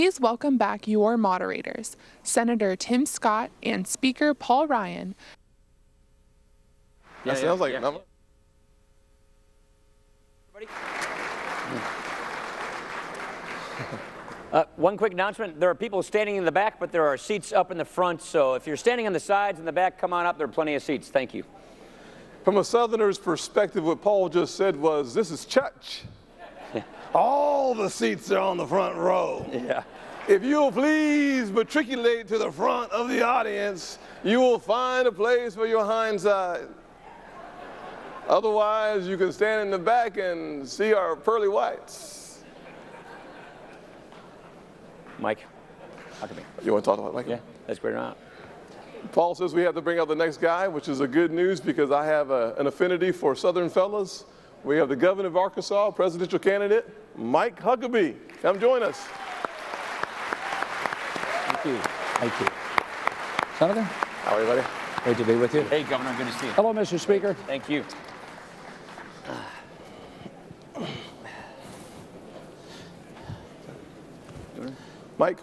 Please welcome back your moderators, Senator Tim Scott and Speaker Paul Ryan. That sounds like one quick announcement. There are people standing in the back, but there are seats up in the front. So if you're standing on the sides and the back, come on up. There are plenty of seats. Thank you. From a Southerner's perspective, what Paul just said was, this is church. All the seats are on the front row. Yeah. If you'll please matriculate to the front of the audience, you will find a place for your hind side. Otherwise, you can stand in the back and see our pearly whites. Mike, Huckabee. You want to talk about Mike? Yeah, that's great. Paul says we have to bring up the next guy, which is a good news because I have an affinity for Southern fellas. We have the governor of Arkansas, presidential candidate, Mike Huckabee. Come join us. Thank you. Thank you. Senator? How are you, buddy? Great to be with you. Hey, Governor, good to see you. Hello, Mr. Speaker. Thank you. Mike,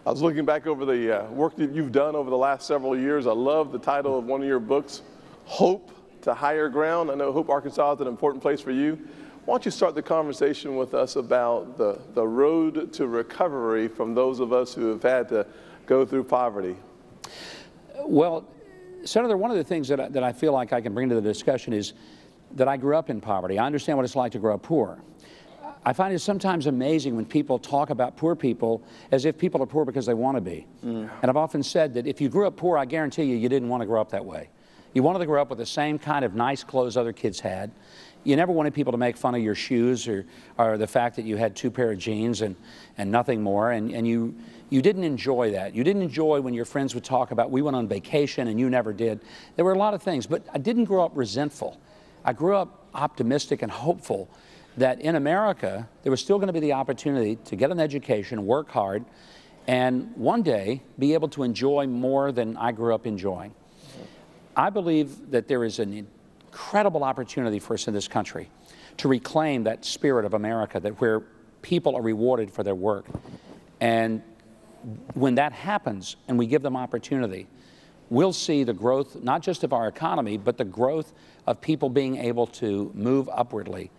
I was looking back over the work that you've done over the last several years. I love the title of one of your books, Hope to Higher Ground. I know Hope, Arkansas is an important place for you. Why don't you start the conversation with us about the road to recovery from those of us who have had to go through poverty? Well, Senator, one of the things that I feel like I can bring to the discussion is that I grew up in poverty. I understand what it's like to grow up poor. I find it sometimes amazing when people talk about poor people as if people are poor because they want to be. And I've often said that if you grew up poor, I guarantee you didn't want to grow up that way. You wanted to grow up with the same kind of nice clothes other kids had. You never wanted people to make fun of your shoes or the fact that you had 2 pairs of jeans and nothing more. And you didn't enjoy that. You didn't enjoy when your friends would talk about, we went on vacation and you never did. There were a lot of things, but I didn't grow up resentful. I grew up optimistic and hopeful that in America, there was still going to be the opportunity to get an education, work hard, and one day be able to enjoy more than I grew up enjoying. I believe that there is an incredible opportunity for us in this country to reclaim that spirit of America, that where people are rewarded for their work. And when that happens and we give them opportunity, we'll see the growth, not just of our economy, but the growth of people being able to move upwardly.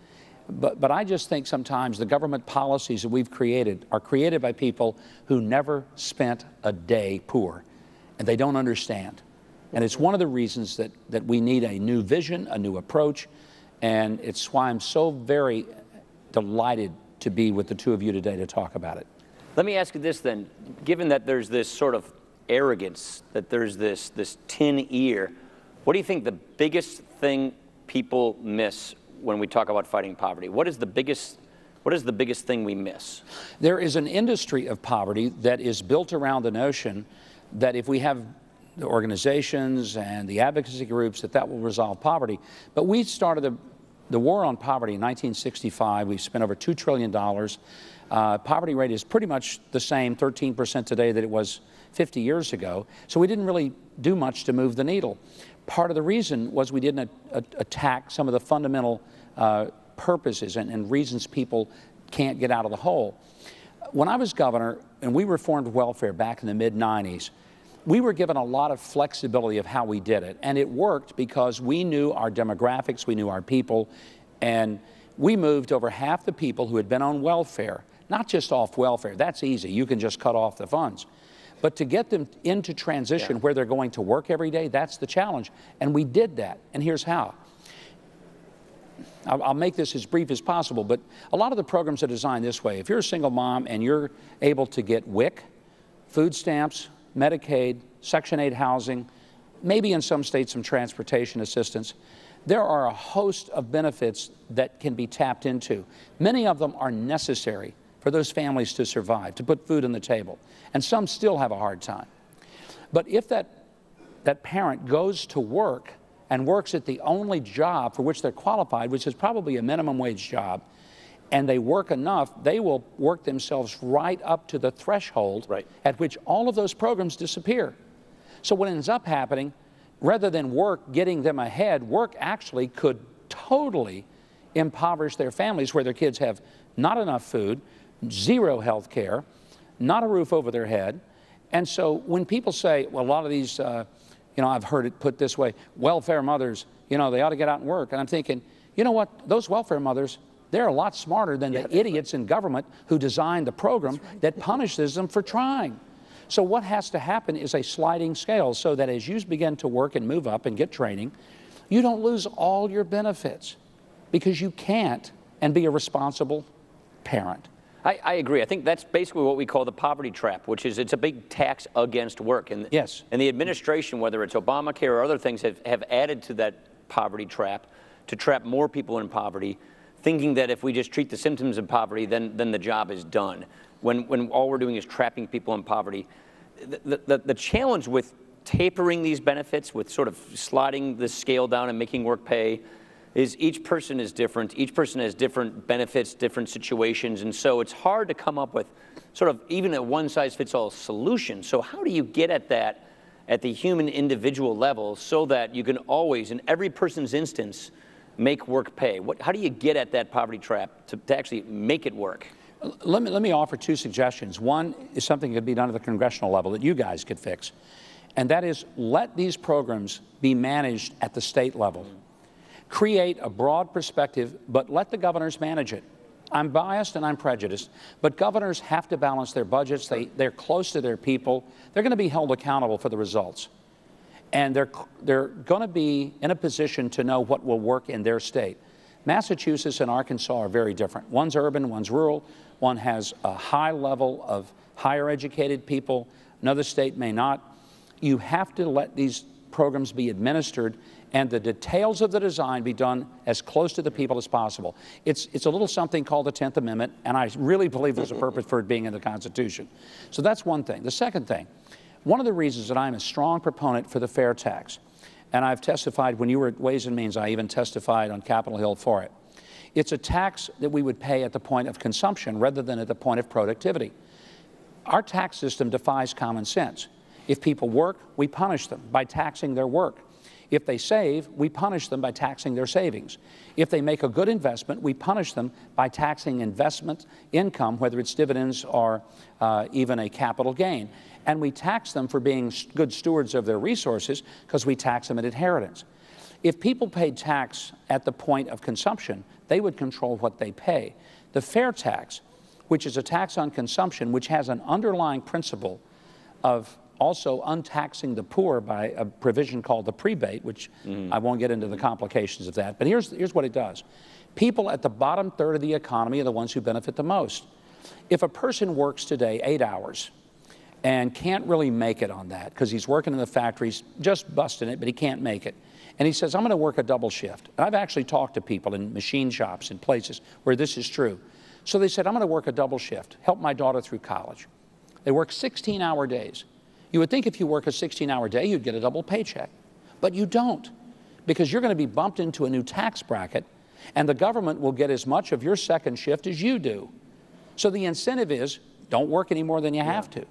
But I just think sometimes the government policies that we've created are created by people who never spent a day poor, and they don't understand. And it's one of the reasons that we need a new vision, a new approach, and it's why I'm so very delighted to be with the two of you today to talk about it. Let me ask you this then, given that there's this sort of arrogance, that there's this tin ear, what do you think the biggest thing people miss when we talk about fighting poverty? What is the biggest thing we miss? There is an industry of poverty that is built around the notion that if we have the organizations and the advocacy groups, that will resolve poverty. But we started the war on poverty in 1965. We spent over $2 trillion. Poverty rate is pretty much the same, 13% today, that it was 50 years ago. So we didn't really do much to move the needle. Part of the reason was we didn't attack some of the fundamental purposes and reasons people can't get out of the hole. When I was governor and we reformed welfare back in the mid-90s, we were given a lot of flexibility of how we did it. And it worked because we knew our demographics, we knew our people, and we moved over half the people who had been on welfare, not just off welfare. That's easy. You can just cut off the funds. But to get them into transition where they're going to work every day, that's the challenge. And we did that. And here's how. I'll make this as brief as possible, but a lot of the programs are designed this way. If you're a single mom and you're able to get WIC, food stamps, Medicaid, Section 8 housing, maybe in some states some transportation assistance, there are a host of benefits that can be tapped into. Many of them are necessary for those families to survive, to put food on the table. And some still have a hard time. But if that parent goes to work and works at the only job for which they're qualified, which is probably a minimum wage job, and they work enough, they will work themselves right up to the threshold at which all of those programs disappear. So what ends up happening, rather than work getting them ahead, work actually could totally impoverish their families where their kids have not enough food, zero health care, not a roof over their head. And so when people say, well, a lot of these, I've heard it put this way, welfare mothers, they ought to get out and work. And I'm thinking, you know what, those welfare mothers, they're a lot smarter than the idiots in government who designed the program that punishes them for trying. So what has to happen is a sliding scale so that as you begin to work and move up and get training, you don't lose all your benefits because you can't and be a responsible parent. I agree. I think that's basically what we call the poverty trap, which is it's a big tax against work. And, yes. And the administration, whether it's Obamacare or other things, have added to that poverty trap to trap more people in poverty, thinking that if we just treat the symptoms of poverty, then the job is done, when all we're doing is trapping people in poverty. The challenge with tapering these benefits, with sort of sliding the scale down and making work pay, is each person is different. Each person has different benefits, different situations, and so it's hard to come up with sort of even a one-size-fits-all solution. So how do you get at that at the human individual level so that you can always, in every person's instance, make work pay? How do you get at that poverty trap to actually make it work? Let me offer two suggestions. One is something that could be done at the congressional level that you guys could fix, and that is let these programs be managed at the state level. Create a broad perspective, but let the governors manage it. I'm biased and I'm prejudiced, but governors have to balance their budgets. They're close to their people. They're going to be held accountable for the results. And they're going to be in a position to know what will work in their state. Massachusetts and Arkansas are very different. One's urban, one's rural. One has a high level of higher educated people. Another state may not. You have to let these programs be administered and the details of the design be done as close to the people as possible. It's a little something called the 10th Amendment, and I really believe there's a purpose for it being in the Constitution. So that's one thing. The second thing, one of the reasons that I'm a strong proponent for the fair tax, and I've testified when you were at Ways and Means, I even testified on Capitol Hill for it. It's a tax that we would pay at the point of consumption rather than at the point of productivity. Our tax system defies common sense. If people work, we punish them by taxing their work. If they save, we punish them by taxing their savings. If they make a good investment, we punish them by taxing investment income, whether it's dividends or even a capital gain. And we tax them for being good stewards of their resources because we tax them at inheritance. If people paid tax at the point of consumption, they would control what they pay. The fair tax, which is a tax on consumption, which has an underlying principle of also untaxing the poor by a provision called the prebate, which I won't get into the complications of that. But here's what it does. People at the bottom third of the economy are the ones who benefit the most. If a person works today 8 hours and can't really make it on that because he's working in the factories, just busting it, but he can't make it, and he says, I'm going to work a double shift. And I've actually talked to people in machine shops and places where this is true. So they said, I'm going to work a double shift, help my daughter through college. They work 16-hour days. You would think if you work a 16-hour day, you'd get a double paycheck. But you don't, because you're going to be bumped into a new tax bracket, and the government will get as much of your second shift as you do. So the incentive is, don't work any more than you have to.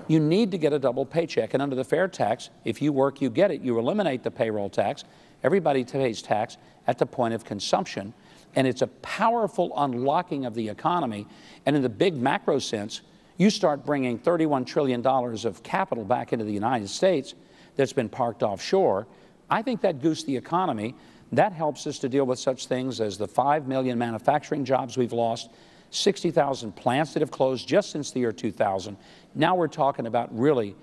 You need to get a double paycheck, and under the fair tax, if you work, you get it. You eliminate the payroll tax. Everybody pays tax at the point of consumption, and it's a powerful unlocking of the economy. And in the big macro sense, you start bringing $31 trillion of capital back into the United States that's been parked offshore. I think that gooses the economy. That helps us to deal with such things as the 5 million manufacturing jobs we've lost, 60,000 plants that have closed just since the year 2000. Now we're talking about really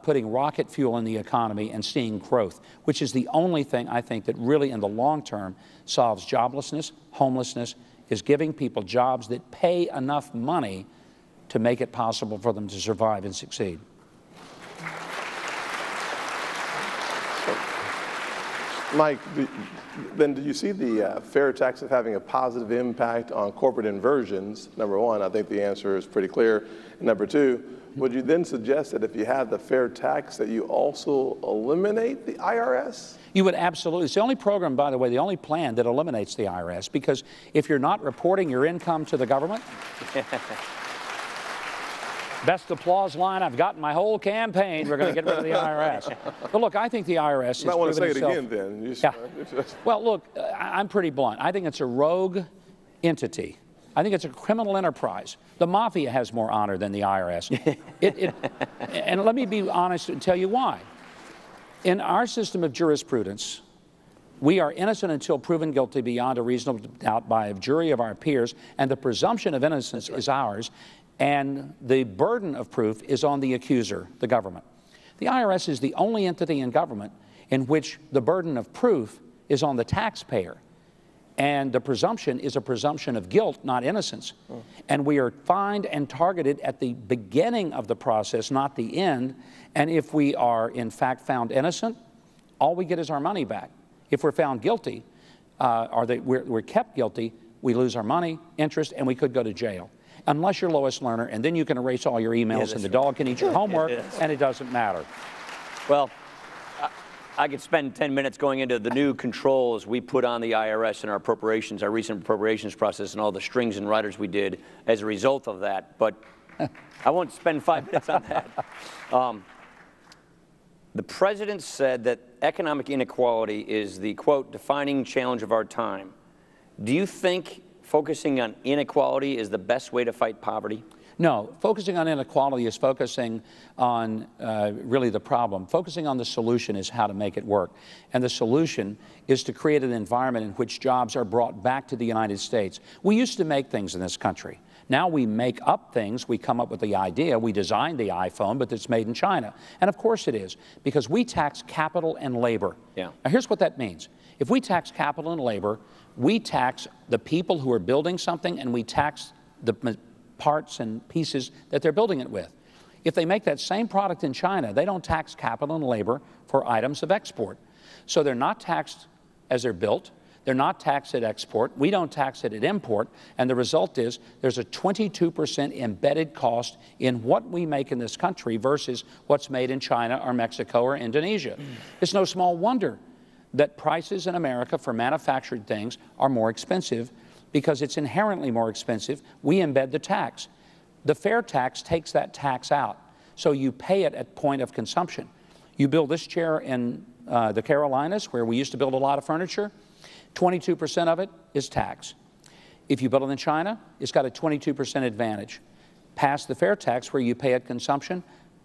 putting rocket fuel in the economy and seeing growth, which is the only thing I think that really in the long term solves joblessness, homelessness, is giving people jobs that pay enough money to make it possible for them to survive and succeed. Mike, then do you see the fair tax as having a positive impact on corporate inversions? Number one, I think the answer is pretty clear. And number two, would you then suggest that if you have the fair tax that you also eliminate the IRS? You would absolutely. It's the only program, by the way, the only plan that eliminates the IRS, because if you're not reporting your income to the government, best applause line I've got in my whole campaign, we're going to get rid of the IRS. But look, I think the IRS is. You might want to say it itself, again then. Yeah. Well, look, I'm pretty blunt. I think it's a rogue entity I think it's a criminal enterprise. The mafia has more honor than the IRS. And let me be honest and tell you why. In our system of jurisprudence, we are innocent until proven guilty beyond a reasonable doubt by a jury of our peers, and the presumption of innocence is ours, and the burden of proof is on the accuser, the government. The IRS is the only entity in government in which the burden of proof is on the taxpayer, and the presumption is a presumption of guilt, not innocence. And we are fined and targeted at the beginning of the process, not the end, and if we are in fact found innocent, all we get is our money back. If we're found guilty, we're kept guilty, we lose our money, interest, and we could go to jail. Unless you're Lois Lerner, and then you can erase all your emails, and the dog can eat your homework, and it doesn't matter. Well, I could spend 10 minutes going into the new controls we put on the IRS in our appropriations, our recent appropriations process, and all the strings and riders we did as a result of that, but I won't spend 5 minutes on that. The president said that economic inequality is the, quote, defining challenge of our time. Do you think focusing on inequality is the best way to fight poverty? No, focusing on inequality is focusing on really the problem. Focusing on the solution is how to make it work. And the solution is to create an environment in which jobs are brought back to the United States. We used to make things in this country. Now we make up things. We come up with the idea. We designed the iPhone, but it's made in China. And of course it is, because we tax capital and labor. Yeah. Now here's what that means. If we tax capital and labor, we tax the people who are building something, and we tax the parts and pieces that they're building it with. If they make that same product in China, they don't tax capital and labor for items of export. So they're not taxed as they're built. They're not taxed at export. We don't tax it at import. And the result is there's a 22% embedded cost in what we make in this country versus what's made in China or Mexico or Indonesia. It's no small wonder that prices in America for manufactured things are more expensive, because it's inherently more expensive. We embed the tax. The fair tax takes that tax out, so you pay it at point of consumption. You build this chair in the Carolinas, where we used to build a lot of furniture, 22% of it is tax. If you build it in China, it's got a 22% advantage. Past the fair tax, where you pay at consumption,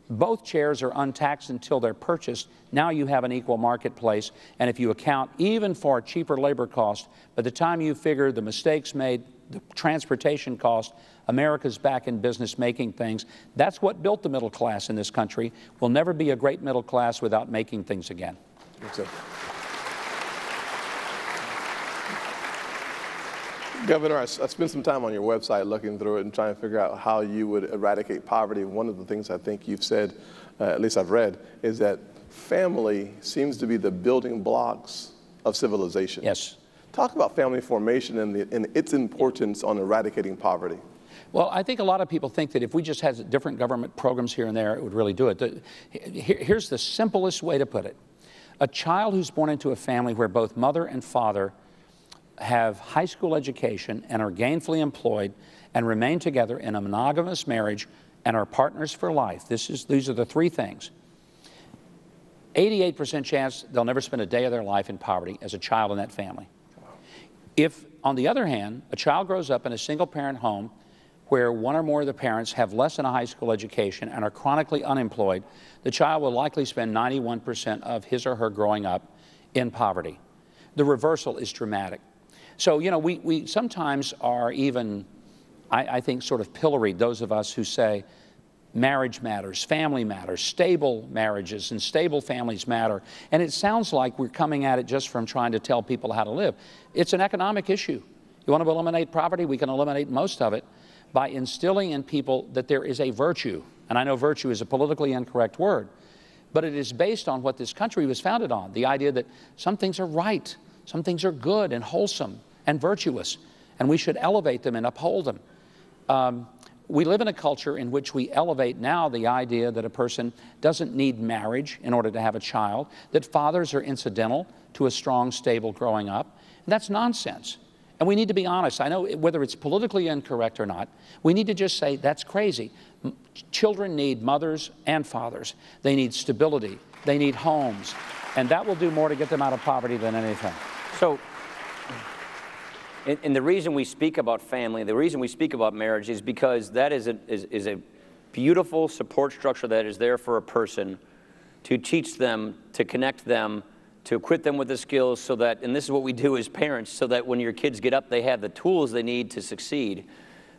both chairs are untaxed until they're purchased. Now you have an equal marketplace, and if you account even for cheaper labor costs, by the time you figure the mistakes made, the transportation cost, America's back in business making things. That's what built the middle class in this country. We'll never be a great middle class without making things again. Governor, I spent some time on your website looking through it and trying to figure out how you would eradicate poverty. One of the things I think you've said, at least I've read, is that family seems to be the building blocks of civilization. Yes. Talk about family formation and its importance on eradicating poverty. Well, I think a lot of people think that if we just had different government programs here and there, it would really do it. Here's the simplest way to put it. A child who's born into a family where both mother and father have high school education and are gainfully employed and remain together in a monogamous marriage and are partners for life. These are the three things. 88% chance they'll never spend a day of their life in poverty as a child in that family. If, on the other hand, a child grows up in a single-parent home where one or more of the parents have less than a high school education and are chronically unemployed, the child will likely spend 91% of his or her growing up in poverty. The reversal is dramatic. So, you know, we sometimes are even, I think, sort of pilloried, those of us who say marriage matters, family matters, stable marriages and stable families matter. And it sounds like we're coming at it just from trying to tell people how to live. It's an economic issue. You want to eliminate poverty? We can eliminate most of it by instilling in people that there is a virtue. And I know virtue is a politically incorrect word, but it is based on what this country was founded on, the idea that some things are right, some things are good and wholesome and virtuous, and we should elevate them and uphold them. We live in a culture in which we elevate now the idea that a person doesn't need marriage in order to have a child, that fathers are incidental to a strong, stable growing up. And that's nonsense. And we need to be honest. I know whether it's politically incorrect or not, we need to just say that's crazy. Children need mothers and fathers. They need stability. They need homes. And that will do more to get them out of poverty than anything. So And the reason we speak about family, the reason we speak about marriage is because that is a beautiful support structure that is there for a person to teach them, to connect them, to equip them with the skills so that, and this is what we do as parents, so that when your kids get up, they have the tools they need to succeed.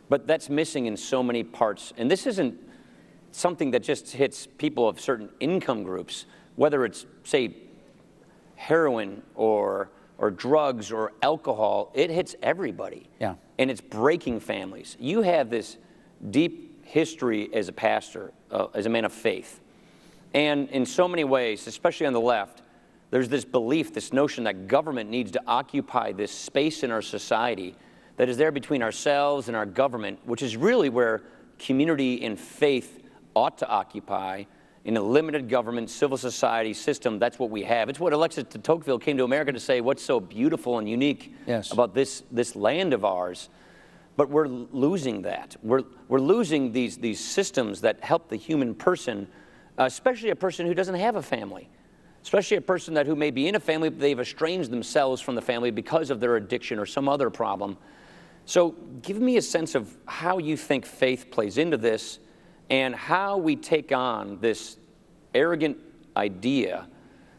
But that's missing in so many parts. And this isn't something that just hits people of certain income groups, whether it's, say, heroin or drugs or alcohol. It hits everybody. Yeah. And it's breaking families. You have this deep history as a pastor, as a man of faith. And in so many ways, especially on the left, there's this belief, this notion that government needs to occupy this space in our society that is there between ourselves and our government, which is really where community and faith ought to occupy. In a limited government, civil society system, that's what we have. It's what Alexis de Tocqueville came to America to say, what's so beautiful and unique about this land of ours. But we're losing that. We're losing these systems that help the human person, especially a person who doesn't have a family. Especially a person who may be in a family, but they've estranged themselves from the family because of their addiction or some other problem. So give me a sense of how you think faith plays into this and how we take on this arrogant idea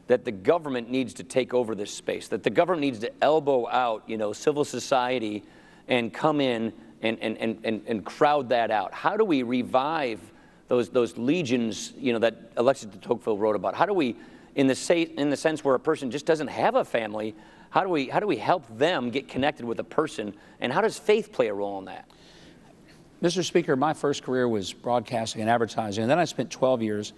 that the government needs to take over this space, that the government needs to elbow out, civil society and come in and crowd that out. How do we revive those legions, that Alexis de Tocqueville wrote about? How do we, in the sense where a person just doesn't have a family, how do we help them get connected with a person, and how does faith play a role in that? Mr. Speaker, my first career was broadcasting and advertising, and then I spent 12 years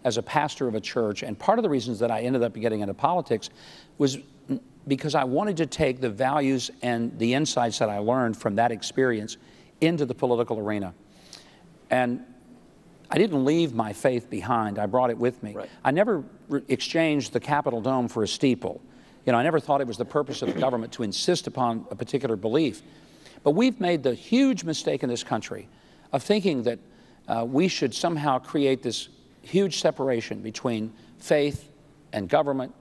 as a pastor of a church, and part of the reasons that I ended up getting into politics was because I wanted to take the values and the insights that I learned from that experience into the political arena. And I didn't leave my faith behind. I brought it with me. Right. I never exchanged the Capitol dome for a steeple. I never thought it was the purpose of the government to insist upon a particular belief. But we've made the huge mistake in this country of thinking that we should somehow create this huge separation between faith and government.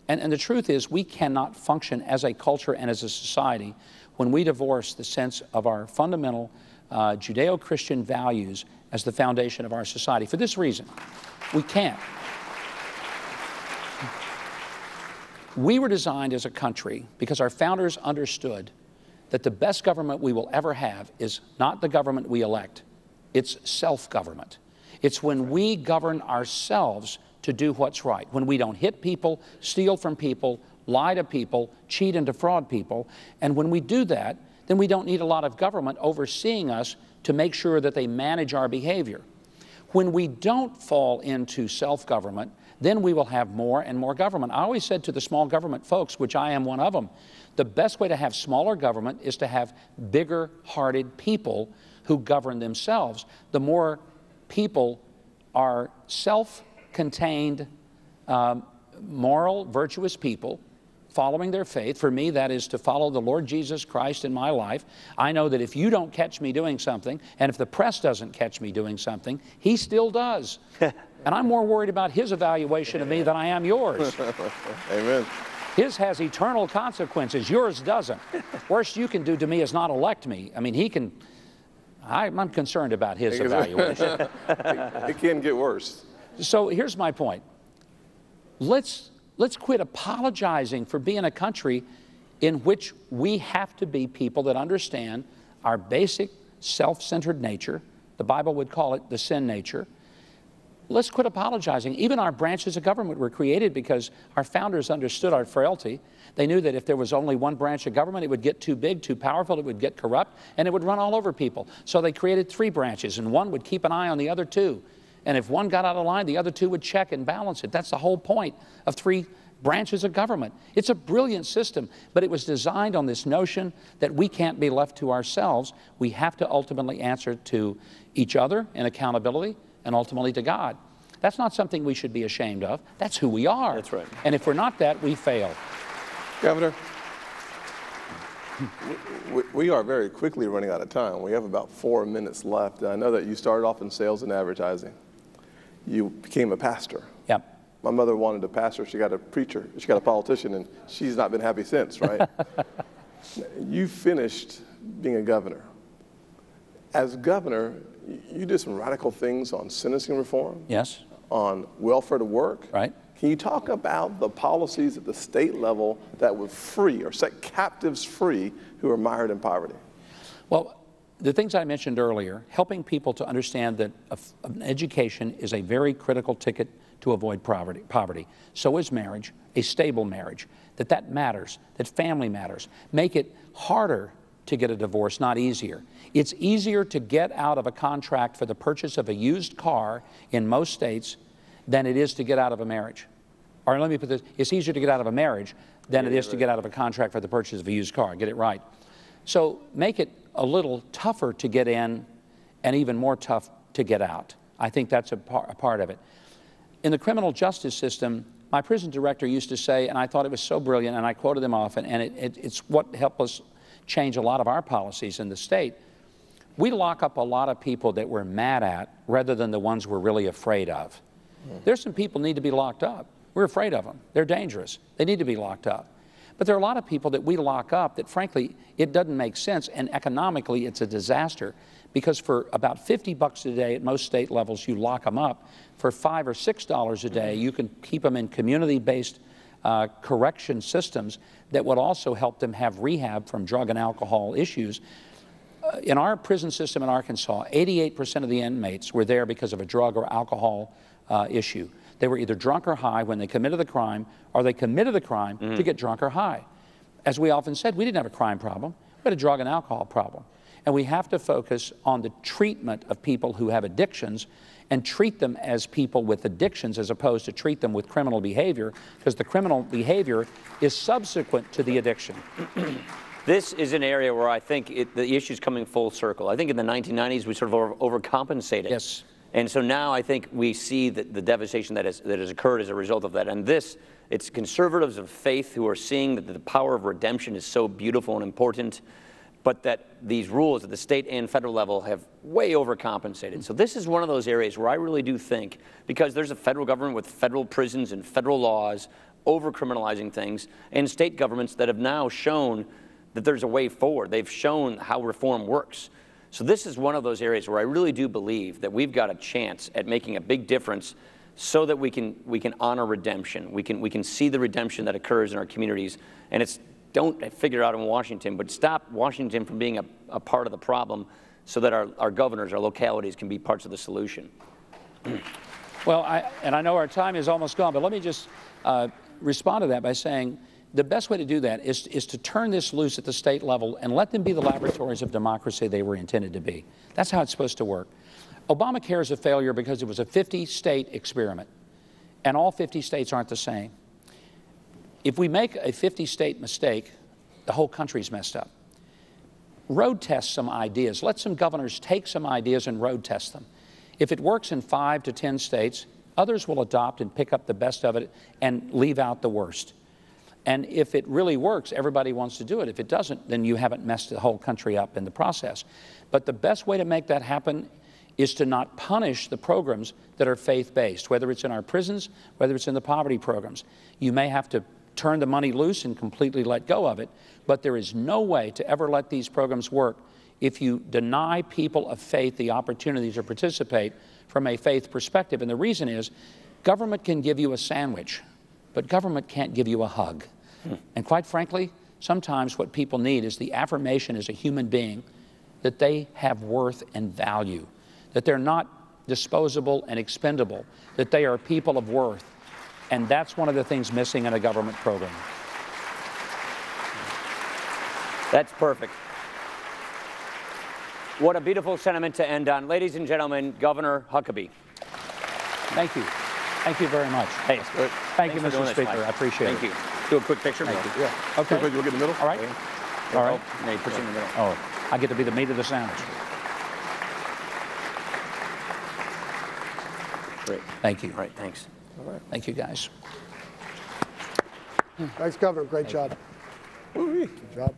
And the truth is, we cannot function as a culture and as a society when we divorce the sense of our fundamental Judeo-Christian values as the foundation of our society. For this reason, we can't. We were designed as a country because our founders understood that the best government we will ever have is not the government we elect, it's self-government. It's when we govern ourselves to do what's right, when we don't hit people, steal from people, lie to people, cheat and defraud people, and when we do that, then we don't need a lot of government overseeing us to make sure that they manage our behavior. When we don't fall into self-government, then we will have more and more government. I always said to the small government folks, which I am one of them, the best way to have smaller government is to have bigger-hearted people who govern themselves. The more people are self-contained, moral, virtuous people following their faith. For me, that is to follow the Lord Jesus Christ in my life. I know that if you don't catch me doing something, and if the press doesn't catch me doing something, he still does. And I'm more worried about his evaluation of me than I am yours. Amen. His has eternal consequences. Yours doesn't. Worst you can do to me is not elect me. I mean, he can... I'm concerned about his evaluation. It can get worse. So here's my point. Let's quit apologizing for being a country in which we have to be people that understand our basic self-centered nature. The Bible would call it the sin nature. Let's quit apologizing. Even our branches of government were created because our founders understood our frailty. They knew that if there was only one branch of government, it would get too big, too powerful, it would get corrupt, and it would run all over people. So they created 3 branches, and one would keep an eye on the other 2. And if one got out of line, the other 2 would check and balance it. That's the whole point of 3 branches of government. It's a brilliant system, but it was designed on this notion that we can't be left to ourselves. We have to ultimately answer to each other in accountability and ultimately to God. That's not something we should be ashamed of. That's who we are. That's right. And if we're not that, we fail. Governor, we are very quickly running out of time. We have about 4 minutes left. And I know that you started off in sales and advertising. You became a pastor. Yep. My mother wanted a pastor. She got a preacher. She got a politician, and she's not been happy since, right? You finished being a governor. As governor, you did some radical things on sentencing reform. Yes. On welfare to work. Right. Can you talk about the policies at the state level that would free or set captives free who are mired in poverty? Well, the things I mentioned earlier, helping people to understand that an education is a very critical ticket to avoid poverty. So is marriage, a stable marriage, that matters, that family matters. Make it harder to get a divorce, not easier. It's easier to get out of a contract for the purchase of a used car in most states than it is to get out of a marriage. Or let me put this, it's easier to get out of a marriage than it is to get out of a contract for the purchase of a used car. Get it right. So make it a little tougher to get in and even more tough to get out. I think that's a part of it. In the criminal justice system, my prison director used to say, and I thought it was so brilliant, and I quoted him often, and it's what helped us change a lot of our policies in the state. We lock up a lot of people that we're mad at rather than the ones we're really afraid of. There's some people need to be locked up. We're afraid of them. They're dangerous. They need to be locked up. But there are a lot of people that we lock up that, frankly, it doesn't make sense, and economically it's a disaster, because for about $50 a day at most state levels, you lock them up. For $5 or $6 a day, you can keep them in community-based correction systems that would also help them have rehab from drug and alcohol issues. In our prison system in Arkansas, 88% of the inmates were there because of a drug or alcohol issue. They were either drunk or high when they committed the crime, or they committed the crime to get drunk or high. As we often said, we didn't have a crime problem, we had a drug and alcohol problem. And we have to focus on the treatment of people who have addictions and treat them as people with addictions as opposed to treat them with criminal behavior, because the criminal behavior is subsequent to the addiction. This is an area where I think the issue's coming full circle. I think in the 1990s we sort of overcompensated. Yes. And so now I think we see the devastation that has occurred as a result of that. And it's conservatives of faith who are seeing that the power of redemption is so beautiful and important, but that these rules at the state and federal level have way overcompensated. So this is one of those areas where I really do think, because there's a federal government with federal prisons and federal laws over-criminalizing things, and state governments that have now shown that there's a way forward. They've shown how reform works. So this is one of those areas where I really do believe that we've got a chance at making a big difference so that we can honor redemption. We can see the redemption that occurs in our communities. And it's, don't figure it out in Washington, but stop Washington from being a part of the problem so that our governors, our localities can be parts of the solution. Well, I know our time is almost gone, but let me just respond to that by saying the best way to do that is to turn this loose at the state level and let them be the laboratories of democracy they were intended to be. That's how it's supposed to work. Obamacare is a failure because it was a 50-state experiment, and all 50 states aren't the same. If we make a 50-state mistake, the whole country's messed up. Road test some ideas. Let some governors take some ideas and road test them. If it works in 5 to 10 states, others will adopt and pick up the best of it and leave out the worst. And if it really works, everybody wants to do it. If it doesn't, then you haven't messed the whole country up in the process. But the best way to make that happen is to not punish the programs that are faith-based, whether it's in our prisons, whether it's in the poverty programs. You may have to turn the money loose and completely let go of it, but there is no way to ever let these programs work if you deny people of faith the opportunity to participate from a faith perspective. And the reason is, government can give you a sandwich, but government can't give you a hug. And quite frankly, sometimes what people need is the affirmation as a human being that they have worth and value, that they're not disposable and expendable, that they are people of worth. And that's one of the things missing in a government program. That's perfect. What a beautiful sentiment to end on. Ladies and gentlemen, Governor Huckabee. Thank you. Thank you very much. Hey, thank you, Mr. Speaker. I appreciate it. Thank you. Do a quick picture. Thank you. Yeah. Okay. We'll get in the middle. All right. All right. No, you put it in the middle. Oh, I get to be the meat of the sandwich. Great. Thank you. All right, thanks. All right. Thank you, guys. Thanks, Governor. Great job. Woo-wee. Good job.